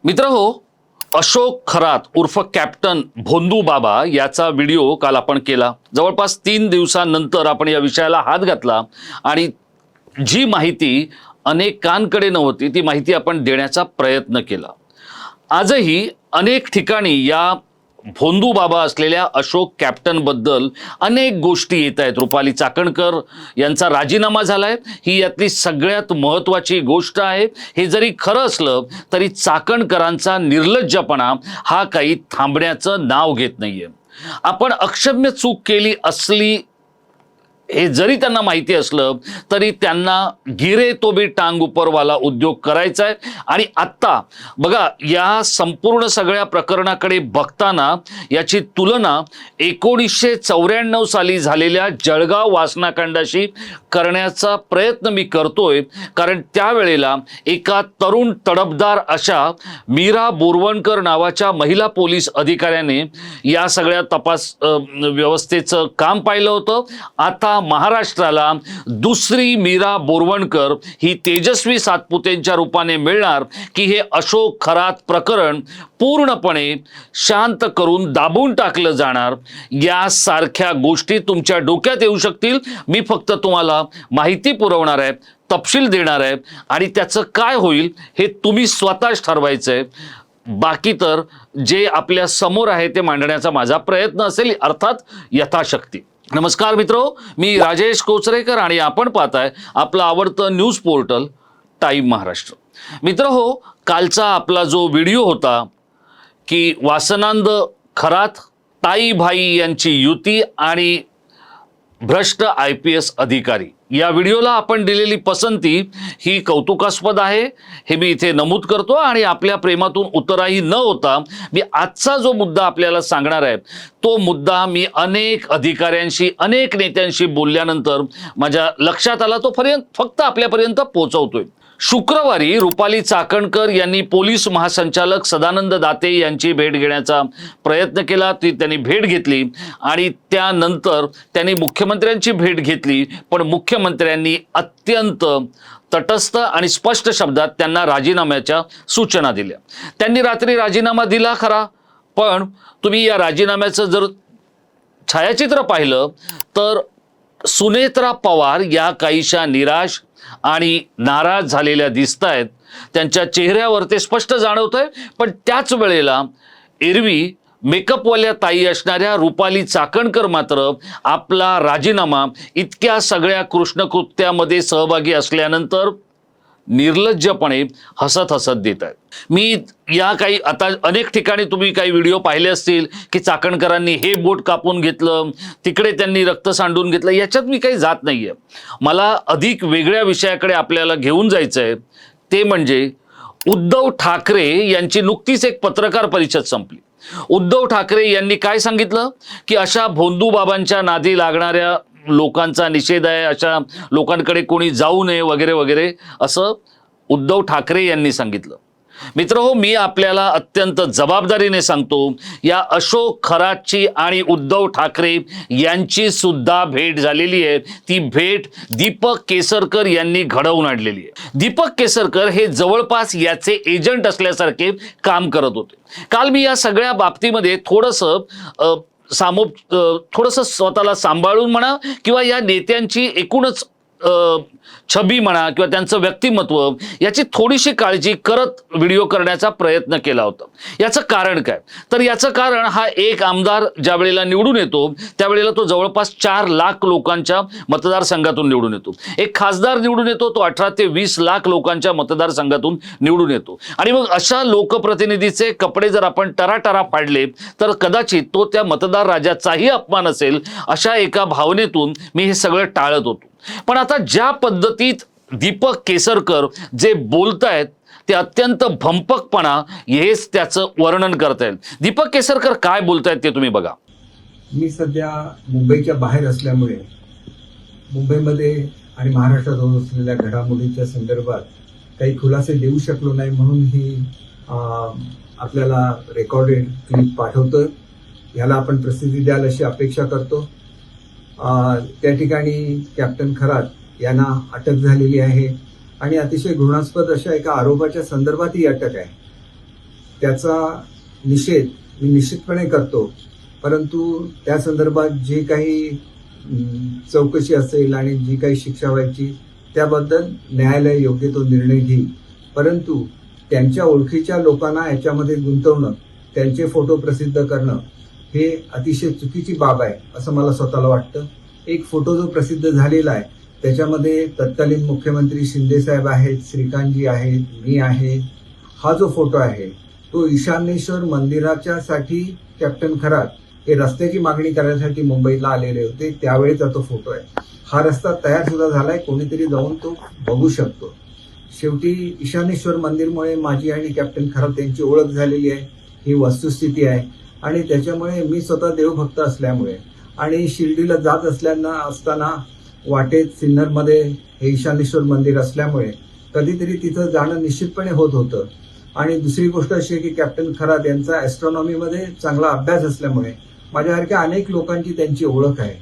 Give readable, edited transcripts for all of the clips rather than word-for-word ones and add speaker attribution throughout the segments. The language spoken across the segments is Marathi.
Speaker 1: मित्रहो, अशोक खरात उर्फ कॅप्टन भोंदू बाबा याचा व्हिडिओ काल आपण केला। जवळपास 3 दिवसांनंतर आपण या विषयाला हात घातला आणि जी माहिती अनेकांकडे नव्हती ती माहिती आपण देण्याचा प्रयत्न केला। आजही अनेक ठिकाणी या भोंदू बाबा असलेल्या अशोक कॅप्टन बद्दल अनेक गोष्टी येत आहेत। रुपाली चाकणकर यांचा राजीनामा झालाय, ही यातली सगळ्यात महत्त्वाची गोष्ट आहे। हे जरी खरं असलं तरी चाकणकरांचा निर्लज्जपणा हा काही थांबण्याचं नाव घेत नाहीये। आपण अक्षम्य चूक केली असली हे जरी त्यांना माहिती असलं तरी त्यांना गिरे तो भी टांग उपरवाला उद्योग करायचा आहे। आणि आत्ता बघा, या संपूर्ण सगळ्या प्रकरणाकडे बघताना याची तुलना 1994 साली झालेल्या जळगाव वासनाकांडाशी करण्याचा प्रयत्न मी करतोय, कारण त्यावेळेला एका तरुण तडफदार अशा मीरा बोरवणकर नावाच्या महिला पोलीस अधिकाऱ्याने या सगळ्या तपास व्यवस्थेचं काम पाहिलं होतं। आता महाराष्ट्राला दुसरी मीरा बोरवणकर ही तेजस्वी सातपुतेंच्या रूपाने मिळणार की हे अशोक खरात प्रकरण पूर्णपणे शांत करून दाबून टाकलं जाणार, यासारख्या गोष्टी तुमच्या डोक्यात येऊ शकतील। मी फक्त तुम्हाला माहिती पुरवणार आहे, तपशील देणार आहे आणि त्याचं काय होईल हे तुम्ही स्वतःच ठरवायचंय। बाकी तर जे आपल्या समोर आहे ते मांडण्याचा माझा प्रयत्न असेल, अर्थात यथाशक्ती। नमस्कार मित्रो, मी राजेश कोचरेकर आणि आपण पाहताय आपलं आवडतं न्यूज पोर्टल टाइम महाराष्ट्र। मित्रहो, कालचा आपला जो व्हिडिओ होता की वासनांद खरात ताई भाई यांची युती आणि भ्रष्ट IPS अधिकारी, या व्हिडिओला आपण दिलेली पसंती ही कौतुकास्पद आहे, हे मी इथे नमूद करतो। आणि आपल्या प्रेमातून उतराही न होता मी आजचा जो मुद्दा आपल्याला सांगणार आहे तो मुद्दा मी अनेक अधिकाऱ्यांशी अनेक नेत्यांशी बोलल्यानंतर माझ्या लक्षात आला, तो फक्त आपल्यापर्यंत पोहोचवतोय। शुक्रवारी रुपाली चाकणकर यांनी पोलीस महासंचालक सदानंद दाते यांची भेट घेण्याचा प्रयत्न केला। त्यांनी भेट घेतली आणि त्यानंतर त्यांनी मुख्यमंत्र्यांची भेट घेतली, पण मुख्यमंत्र्यांनी अत्यंत तटस्थ आणि स्पष्ट शब्दात त्यांना राजीनाम्याच्या सूचना दिल्या। त्यांनी रात्री राजीनामा दिला खरा, पण तुम्ही या राजीनाम्याचं जर छायाचित्र पाहिलं तर सुनेत्रा पवार या काहीशा निराश आणि नाराज झालेल्या दिसत आहेत। त्यांच्या चेहऱ्यावर ते स्पष्ट जाणवतंय। पण त्याच वेळेला एरवी मेकअपवाल्या ताई असणाऱ्या रुपाली चाकणकर मात्र आपला राजीनामा इतक्या सगळ्या कृष्णकृत्यामध्ये सहभागी असल्यानंतर निर्लज्जपणे हसत हसत देत आहेत। मी या काही आता अनेक ठिकाणी तुम्ही काही व्हिडिओ पाहिले असतील की चाकणकरांनी हे बोट कापून घेतलं, तिकडे त्यांनी रक्त सांडून घेतलं, याच्यात मी काही जात नाहीये। मला अधिक वेगळ्या विषयाकडे आपल्याला घेऊन जायचंय, ते म्हणजे उद्धव ठाकरे यांची नुकतीच एक पत्रकार परिषद संपली। उद्धव ठाकरे यांनी काय सांगितलं की अशा भोंदू बाबांच्या नादी लागणाऱ्या लोकांचा निषेध आहे, अशा लोकांकडे कोणी जाऊ नये वगैरे वगैरे असं उद्धव ठाकरे यांनी सांगितलं। मित्रहो, मी आपल्याला अत्यंत जबाबदारीने सांगतो, या अशोक खरातची आणि उद्धव ठाकरे यांची सुद्धा भेट झालेली आहे। ती भेट दीपक केसरकर यांनी घडवून आणलेली आहे। दीपक केसरकर हे जवळपास याचे एजंट असल्यासारखे काम करत होते। काल मी या सगळ्या बाबतीमध्ये थोडंसं स्वतःला सांभाळून म्हणा किंवा या नेत्यांची एकूणच छबी म्हणा किंवा त्यांचं व्यक्तिमत्व याची थोडीशी काळजी करत व्हिडिओ करण्याचा प्रयत्न केला होता। याचं कारण काय, तर याचं कारण हा एक आमदार ज्या वेळेला निवडून येतो त्यावेळेला तो जवळपास 4 लाख लोकांच्या मतदारसंघातून निवडून येतो। एक खासदार निवडून येतो तो 18 ते 20 लाख लोकांच्या मतदारसंघातून निवडून येतो। आणि मग अशा लोकप्रतिनिधीचे कपडे जर आपण टराटरा फाडले तर कदाचित तो त्या मतदार राजाचाही अपमान असेल, अशा एका भावनेतून मी हे सगळं टाळत होतो। पण आता ज्या पद्धतीत दीपक केसरकर जे बोलतायत ते अत्यंत भंपकपणा हेच त्याचं वर्णन करतायत। दीपक केसरकर काय बोलतायत ते तुम्ही बघा।
Speaker 2: मी सध्या मुंबईच्या बाहेर असल्यामुळे मुंबईमध्ये आणि महाराष्ट्रात होत असलेल्या घडामोडींच्या संदर्भात काही खुलासे देऊ शकलो नाही, म्हणून ही आपल्याला रेकॉर्डेड क्लिप पाठवतो। याला आपण प्रसिद्धी द्याल अशी अपेक्षा करतो। त्या ठिकाणी कॅप्टन खरात यांना अटक झालेली आहे आणि अतिशय घृणास्पद अशा एका आरोपाच्या संदर्भात ही अटक आहे। त्याचा निषेध मी निश्चितपणे करतो. परंतु त्या संदर्भात जे काही चौकशी असेल आणि जी काही शिक्षा व्हायची त्याबद्दल न्यायालय योग्य तो निर्णय घेईल. परंतु त्यांच्या ओळखीच्या लोकांना याच्यामध्ये गुंतवणं, त्यांचे फोटो प्रसिद्ध करणं हे अतिशय चुकीची बाब आहे असं मला स्वतःला वाटतं. एक फोटो जो प्रसिद्ध झालेला आहे त्याच्यामध्ये तत्कालीन मुख्यमंत्री शिंदेसाहेब आहेत, श्रीकांतजी आहेत, मी आहे. हा जो फोटो आहे तो ईशान्येश्वर मंदिराच्या साठी कॅप्टन खरात हे रस्त्याची मागणी करण्यासाठी मुंबईला आलेले होते, त्यावेळेचा तो फोटो आहे. हा रस्ता तयार सुद्धा झालाय, कोणीतरी जाऊन तो बघू शकतो. शेवटी ईशान्येश्वर मंदिरमुळे माझी आणि कॅप्टन खरात यांची ओळख झालेली आहे, ही वस्तुस्थिती आहे. आणि त्याच्यामुळे मी स्वतः देवभक्त असल्यामुळे आणि शिर्डीला जात असताना वाटेत सिन्नरमध्ये हे ईशान्येश्वर मंदिर असल्यामुळे कधीतरी तिथं जाणं निश्चितपणे होत होतं. आणि दुसरी गोष्ट अशी आहे की कॅप्टन खरात यांचा ॲस्ट्रॉनॉमीमध्ये चांगला अभ्यास असल्यामुळे माझ्यासारख्या अनेक लोकांची त्यांची ओळख आहे.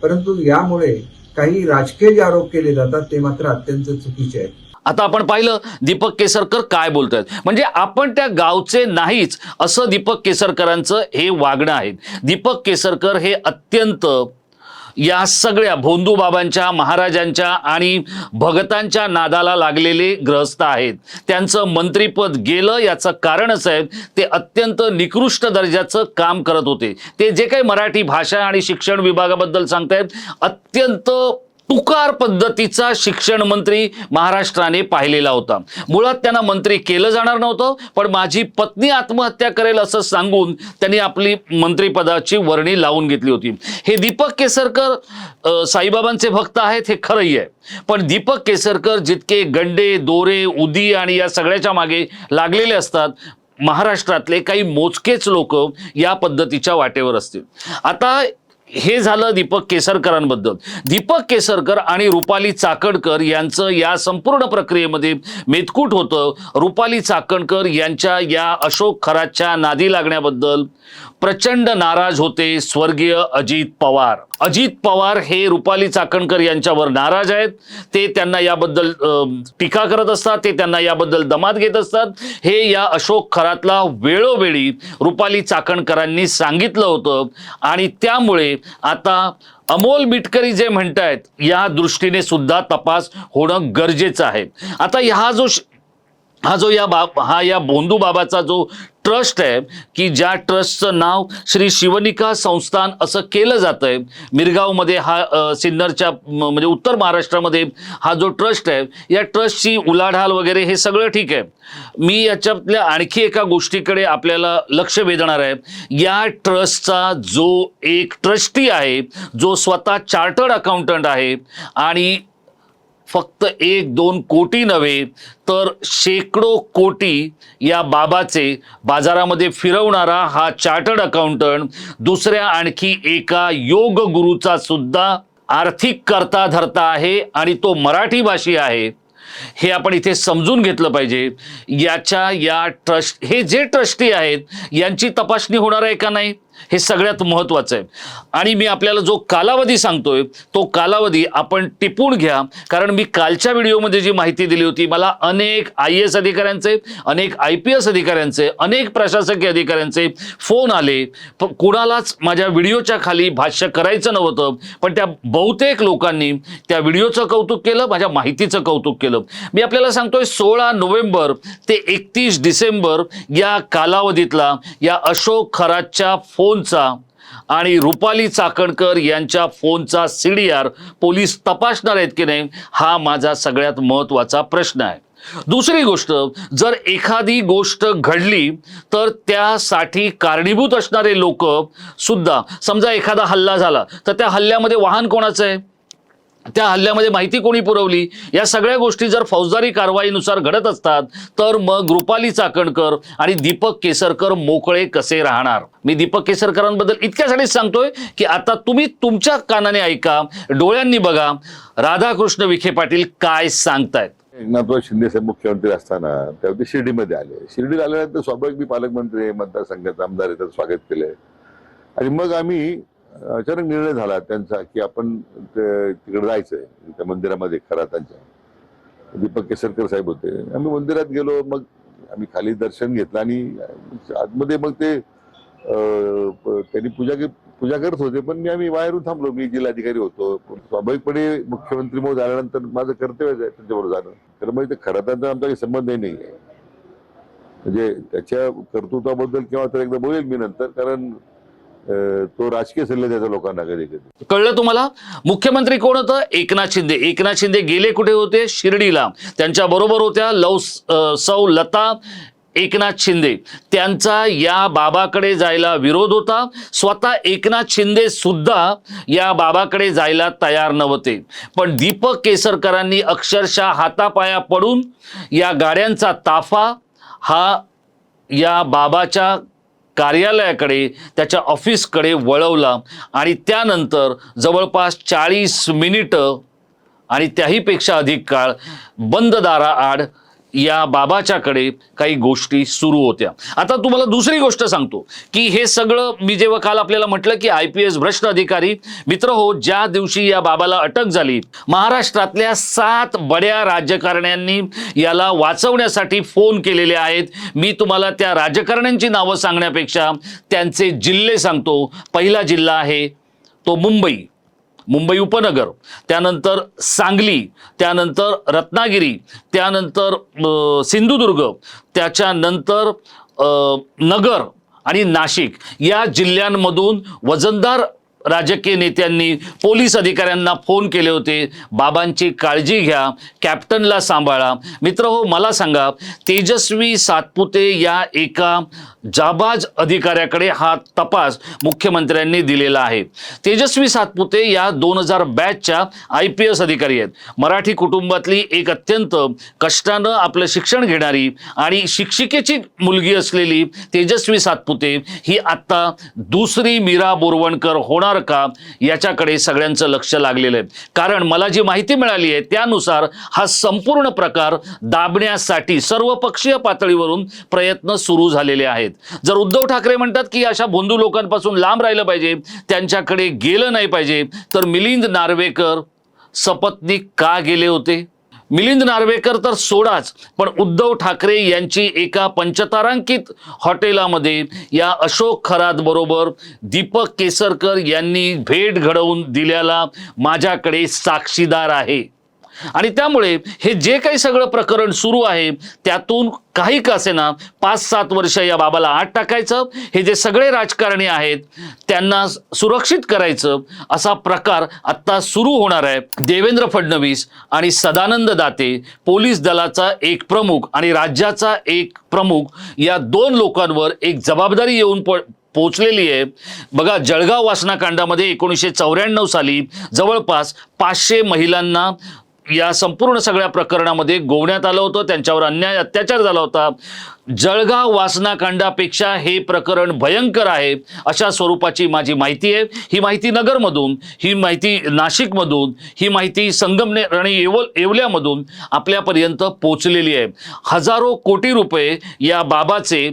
Speaker 2: परंतु यामुळे काही राजकीय जे आरोप केले जातात ते मात्र अत्यंत चुकीचे आहेत.
Speaker 1: आता आपण पाहिलं दीपक केसरकर काय बोलतायत, म्हणजे आपण त्या गावचे नाहीच असं दीपक केसरकरांचं हे वागणं आहे. दीपक केसरकर हे अत्यंत या सगळ्या भोंदू बाबांच्या, महाराजांच्या आणि भगतांच्या नादाला लागलेले ग्रहस्थ आहेत. त्यांचं मंत्रीपद गेलं याचं कारणच आहे ते अत्यंत निकृष्ट दर्जाचं काम करत होते. ते जे काही मराठी भाषा आणि शिक्षण विभागाबद्दल सांगतायत, अत्यंत तुकार पद्धतीचा शिक्षण मंत्री महाराष्ट्राने पाहिलेला होता. मुळात त्यांना मंत्री केलं जाणार नव्हतं, पण माझी पत्नी आत्महत्या करेल असं सांगून त्यांनी आपली मंत्रिपदाची वर्णी लावून घेतली होती. हे दीपक केसरकर साईबाबांचे भक्त आहेत हे खरंही आहे, पण दीपक केसरकर जितके गंडे, दोरे, उदी आणि या सगळ्याच्या मागे लागलेले असतात, महाराष्ट्रातले काही मोजकेच लोक या पद्धतीच्या वाटेवर असतील. आता हे झालं दीपक केसरकरांबद्दल. दीपक केसरकर आणि रुपाली चाकणकर यांचं या संपूर्ण प्रक्रियेमध्ये मेतकूट होतं. रुपाली चाकणकर यांच्या या अशोक खरातच्या नादी लागण्याबद्दल प्रचंड नाराज होते स्वर्गीय अजित पवार. अजित पवार हे रुपाली चाकणकर यांच्यावर नाराज आहेत. ते त्यांना याबद्दल टीका करत असतात, ते त्यांना याबद्दल दमात घेत असतात. हे या अशोक खरातला वेळोवेळी रुपाली चाकणकरांनी सांगितलं होतं आणि त्यामुळे आता अमोल मिटकरी जे म्हणतायत या दृष्टीने सुद्धा तपास होणं गरजेचं आहे. आता या भोंदू बाबाचा जो ट्रस्ट आहे की ज्या ट्रस्टचं नाव श्री शिवनिका संस्थान असं केलं जातंय, मिरगावमध्ये हा सिन्नरच्या म्हणजे उत्तर महाराष्ट्रामध्ये हा जो ट्रस्ट आहे, या ट्रस्टची उलाढाल वगैरे हे सगळं ठीक आहे. मी याच्यातल्या आणखी एका गोष्टीकडे आपल्याला लक्ष वेधणार आहे. या ट्रस्टचा जो एक ट्रस्टी आहे, जो स्वतः चार्टर्ड अकाउंटंट आहे आणि फक्त 1-2 कोटी नव्हे तर शेकडो कोटी या बाबाचे बाजारामध्ये फिरवणारा हा चार्टर्ड अकाउंटंट दुसऱ्या आणखी एका योग गुरुचा सुद्धा आर्थिक करता धरता आहे आणि तो मराठी भाषी आहे. हे आपण इथे समजून घेतलं पाहिजे. हे जे ट्रस्टी आहेत यांची तपासणी होणार आहे का नाही हे सगळ्यात महत्त्वाचं आहे. आणि मी आपल्याला जो कालावधी सांगतोय तो कालावधी आपण टिपून घ्या, कारण मी कालच्या व्हिडिओमध्ये जी माहिती दिली होती, मला अनेक IAS अधिकाऱ्यांचे, अनेक IPS अधिकाऱ्यांचे, अनेक प्रशासकीय अधिकाऱ्यांचे फोन आले. कुणालाच माझ्या व्हिडिओच्या खाली भाष्य करायचं नव्हतं, पण त्या बहुतेक लोकांनी त्या व्हिडिओचं कौतुक केलं, माझ्या माहितीचं कौतुक केलं. मी आपल्याला सांगतोय 16 नोव्हेंबर ते 31 डिसेंबर या कालावधीतला या अशोक खरातच्या फोनचा आणि रुपाली चाकणकर यांच्या फोनचा CDR पोलीस तपासणार आहेत की नाही, हा माझा सगळ्यात महत्त्वाचा प्रश्न आहे. दुसरी गोष्ट, जर एखादी गोष्ट घडली तर त्यासाठी कारणीभूत असणारे लोक सुद्धा, समजा एखादा हल्ला झाला तर त्या हल्ल्यामध्ये वाहन कोणाचं आहे, त्या हल्ल्यामध्ये माहिती कोणी पुरवली, या सगळ्या गोष्टी जर फौजदारी कारवाईनुसार घडत असतात तर मग रुपाली चाकणकर आणि दीपक केसरकर मोकळे कसे राहणार. मी दीपक केसरकरांबद्दल इतक्यासाठीच सांगतोय की आता तुम्ही तुमच्या कानाने ऐका, डोळ्यांनी बघा, राधाकृष्ण विखे पाटील काय सांगतायत.
Speaker 3: एकनाथराव शिंदे साहेब मुख्यमंत्री असताना तेव्हा ते शिर्डीमध्ये आले. शिर्डीला आल्यानंतर स्वाभाविक मी पालकमंत्री, मतदारसंघाचे आमदार येतात, स्वागत केले. आणि मग आम्ही अचानक निर्णय झाला त्यांचा की आपण तिकडे जायचंय त्या मंदिरामध्ये खरातांच्या. दीपक केसरकर साहेब होते. आम्ही मंदिरात गेलो. मग आम्ही खाली दर्शन घेतलं आणि आतमध्ये मग ते त्यांनी पूजा करत होते, पण आम्ही बाहेरून थांबलो. मी जिल्हाधिकारी होतो. स्वाभाविकपणे मुख्यमंत्री महोदय आल्यानंतर माझं कर्तव्यच आहे त्यांच्याबरोबर जाणं. तर मग ते खरं तर आमचा काही संबंधही नाही आहे. म्हणजे त्याच्या कर्तृत्वाबद्दल किंवा तर एकदा बोलेल मी नंतर, कारण तो राजकीय सल्ले द्यायचा लोकांना कधी कधी.
Speaker 1: कळलं तुम्हाला? मुख्यमंत्री कोण होतं? एकनाथ शिंदे. एकनाथ शिंदे गेले कुठे होते? शिर्डीला. त्यांच्या बरोबर होत्या सौ लता एकनाथ शिंदे. त्यांचा या बाबाकडे जायला विरोध होता. स्वतः एकनाथ शिंदे सुद्धा या बाबाकडे जायला तयार नव्हते. पण दीपक केसरकरांनी अक्षरशः हातापाया पडून या गाड्यांचा ताफा हा या बाबाच्या कार्यालयाकडे, त्याच्या ऑफिसकडे वळवला आणि त्यानंतर जवळपास 40 मिनिटं आणि त्याहीपेक्षा अधिक काळ बंद दाराआड या बाबाच्याकडे काही गोष्टी सुरू होत्या. आता तुम्हाला दुसरी गोष्ट सांगतो की हे सगळं मी जेव्हा काल आपल्याला म्हटलं की IPS भ्रष्ट अधिकारी मित्र हो, ज्या दिवशी या बाबाला अटक झाली, महाराष्ट्रातल्या 7 बड्या राजकारण्यांनी याला वाचवण्यासाठी फोन केलेले आहेत. मी तुम्हाला त्या राजकारण्यांची नावं सांगण्यापेक्षा त्यांचे जिल्हे सांगतो. पहिला जिल्हा आहे तो मुंबई उपनगर, त्यानंतर सांगली, त्यानंतर रत्नागिरी, त्यानंतर सिंधुदुर्ग, त्याच्यानंतर नगर आणि नाशिक या जिल्ह्यांमधून वजनदार राजकीय नेत्यांनी पोलीस अधिकाऱ्यांना फोन केले होते. बाबांची काळजी घ्या, कॅप्टनला सांभाळा. मित्र हो, मला सांगा, तेजस्वी सातपुते या एका जाबाज अधिकाऱ्याकडे हा तपास मुख्यमंत्र्यांनी दिलेला आहे. तेजस्वी सातपुते या 2000 बॅचच्या IPS अधिकारी आहेत. मराठी कुटुंबातली एक अत्यंत कष्टानं आपलं शिक्षण घेणारी आणि शिक्षिकेची मुलगी असलेली तेजस्वी सातपुते ही आता दुसरी मीरा बोरवणकर होणार का याच्याकडे सगळ्यांचं लक्ष लागलेलं आहे. कारण मला जी माहिती मिळाली आहे त्यानुसार हा संपूर्ण प्रकार दाबण्यासाठी सर्वपक्षीय पातळीवरून प्रयत्न सुरू झालेले आहेत. जर उद्धव ठाकरे म्हणतात की अशा भोंदू लोकांपासून लांब राहिलं पाहिजे, त्यांच्याकडे गेलं नाही पाहिजे, तर मिलिंद नार्वेकर सपत्नीक का गेले होते? मिलिंद नार्वेकर तर सोडाच, पण उद्धव ठाकरे यांची एका पंचतारांकित हॉटेलामध्ये या अशोक खरात बरोबर दीपक केसरकर यांनी भेट घडवून दिल्याला माझ्याकडे साक्षीदार आहे. आणि त्यामुळे हे जे काही सगळं प्रकरण सुरू आहे त्यातून काही का असेना 5-7 वर्ष या बाबाला आत टाकायचं, हे जे सगळे राजकारणी आहेत त्यांना सुरक्षित करायचं, असा प्रकार आता सुरू होणार आहे. देवेंद्र फडणवीस आणि सदानंद दाते, पोलीस दलाचा एक प्रमुख आणि राज्याचा एक प्रमुख, या 2 लोकांवर एक जबाबदारी येऊन पोचलेली आहे. बघा, जळगाव वासनाकांडामध्ये 1994 साली जवळपास 500 महिलांना या संपूर्ण सगळ्या प्रकरणामध्ये गोवण्यात आलं होतं, त्यांच्यावर अन्याय अत्याचार झाला होता. जळगाव वासनाकांडापेक्षा हे प्रकरण भयंकर आहे अशा स्वरूपाची माझी माहिती आहे. ही माहिती नगरमधून, ही माहिती नाशिकमधून, ही माहिती संगमनेर आणि येवल्यामधून आपल्यापर्यंत पोचलेली आहे. हजारो कोटी रुपये या बाबाचे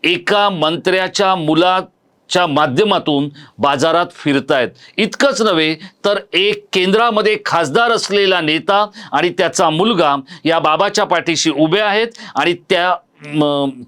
Speaker 1: एका मंत्र्याच्या मुलाच्या माध्यमातून बाजारात फिरतायत. इतकंच नव्हे तर एक केंद्रामध्ये खासदार असलेला नेता आणि त्याचा मुलगा या बाबाच्या पाठीशी उभे आहेत आणि त्या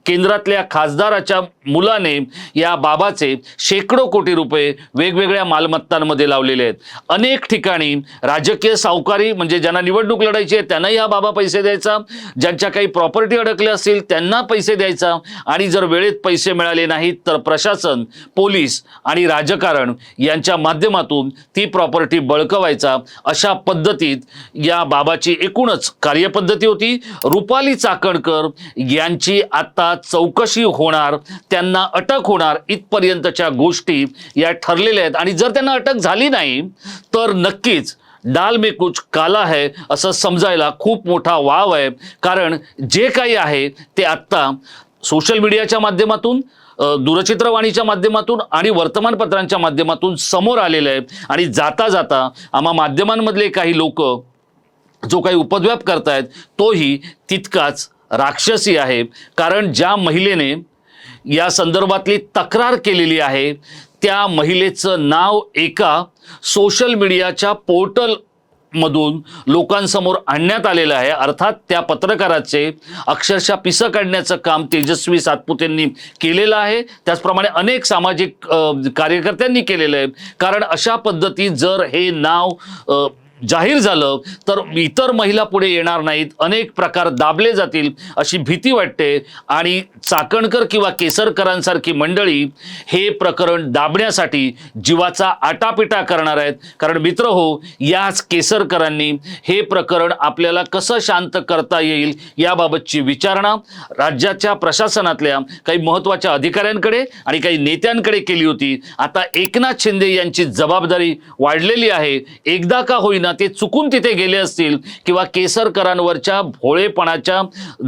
Speaker 1: केंद्रातल्या खासदाराच्या मुलाने या बाबाचे शेकडो कोटी रुपये वेगवेगळ्या मालमत्तांमध्ये लावलेले आहेत. अनेक ठिकाणी राजकीय सावकारी, म्हणजे ज्यांना निवडणूक लढायची आहे त्यांनाही हा बाबा पैसे द्यायचा, ज्यांच्या काही प्रॉपर्टी अडकल्या असतील त्यांना पैसे द्यायचा, आणि जर वेळेत पैसे मिळाले नाहीत तर प्रशासन, पोलीस आणि राजकारण यांच्या माध्यमातून ती प्रॉपर्टी बळकवायचा. अशा पद्धतीत या बाबाची एकूणच कार्यपद्धती होती. रुपाली चाकणकर यांची आता चौकशी होणार, त्यांना अटक होणार, इथपर्यंतच्या गोष्टी या ठरलेल्या आहेत. आणि जर त्यांना अटक झाली नाही तर नक्कीच डाल में कुछ काला है असं समजायला खूप मोठा वाव आहे. कारण जे काही आहे ते आत्ता सोशल मीडियाच्या माध्यमातून, दूरचित्रवाणीच्या माध्यमातून आणि वर्तमानपत्रांच्या माध्यमातून समोर आलेलं आहे. आणि जाता जाता आम्हा माध्यमांमधले काही लोक जो काही उपद्व्याप करतायत तोही तितकाच राक्षसी आहे. कारण ज्या महिलेने या संदर्भातली तक्रार केलेली आहे त्या महिलेचं नाव एका सोशल मीडियाच्या पोर्टल मधून लोकांसमोर आणण्यात आलेलं आहे. अर्थात त्या पत्रकाराचे अक्षरशः पिसं काढण्याचं काम तेजस्वी सातपुतेंनी केलेलं आहे. त्याचप्रमाणे अनेक सामाजिक कार्यकर्त्यांनी केलेलं आहे. कारण अशा पद्धती जर हे नाव जाहीर झालं तर इतर महिला पुढे येणार नाहीत, अनेक प्रकार दाबले जातील अशी भीती वाटते. आणि चाकणकर किंवा केसरकरांसारखी मंडळी हे प्रकरण दाबण्यासाठी जीवाचा आटापिटा करणार आहेत. कारण मित्र हो, याच केसरकरांनी हे प्रकरण आपल्याला कसं शांत करता येईल याबाबतची विचारणा राज्याच्या प्रशासनातल्या काही महत्त्वाच्या अधिकाऱ्यांकडे आणि काही नेत्यांकडे केली होती. आता एकनाथ शिंदे यांची जबाबदारी वाढलेली आहे. एकदा का होईना ते चुकून तिथे गेले असतील किंवा केसरकरांवरच्या भोळेपणाच्या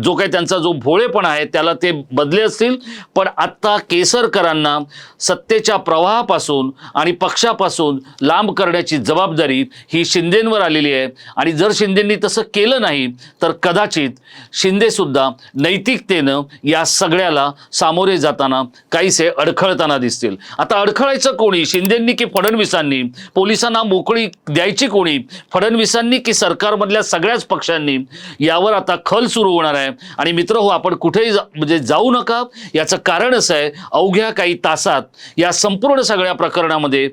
Speaker 1: जो काही त्यांचा जो भोळेपणा आहे त्याला ते बदले असतील. पण आता केसरकरांना सत्तेच्या प्रवाहापासून आणि पक्षापासून लांब करण्याची जबाबदारी ही शिंदेंवर आलेली आहे. आणि जर शिंदेंनी तसं केलं नाही तर कदाचित शिंदेसुद्धा नैतिकतेनं या सगळ्याला सामोरे जाताना काहीसे अडखळताना दिसतील. आता अडखळायचं कोणी, शिंदेंनी की फडणवीसांनी? पोलिसांना मोकळी द्यायची कोणी, फडणवीसांनी की सरकारमधल्या सगळ्याच पक्षांनी? यावर आता खल सुरू होणार आहे. आणि मित्र हो, आपण कुठेही म्हणजे जाऊ नका. याचं कारण असं आहे, अवघ्या काही तासात या संपूर्ण सगळ्या प्रकरणामध्ये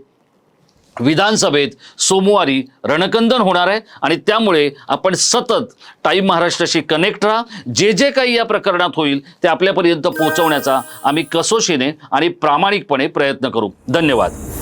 Speaker 1: विधानसभेत सोमवारी रणकंदन होणार आहे. आणि त्यामुळे आपण सतत टाईम महाराष्ट्राशी कनेक्ट राहा. जे जे काही या प्रकरणात होईल ते आपल्यापर्यंत पोहोचवण्याचा आम्ही कसोशीने आणि प्रामाणिकपणे प्रयत्न करू. धन्यवाद.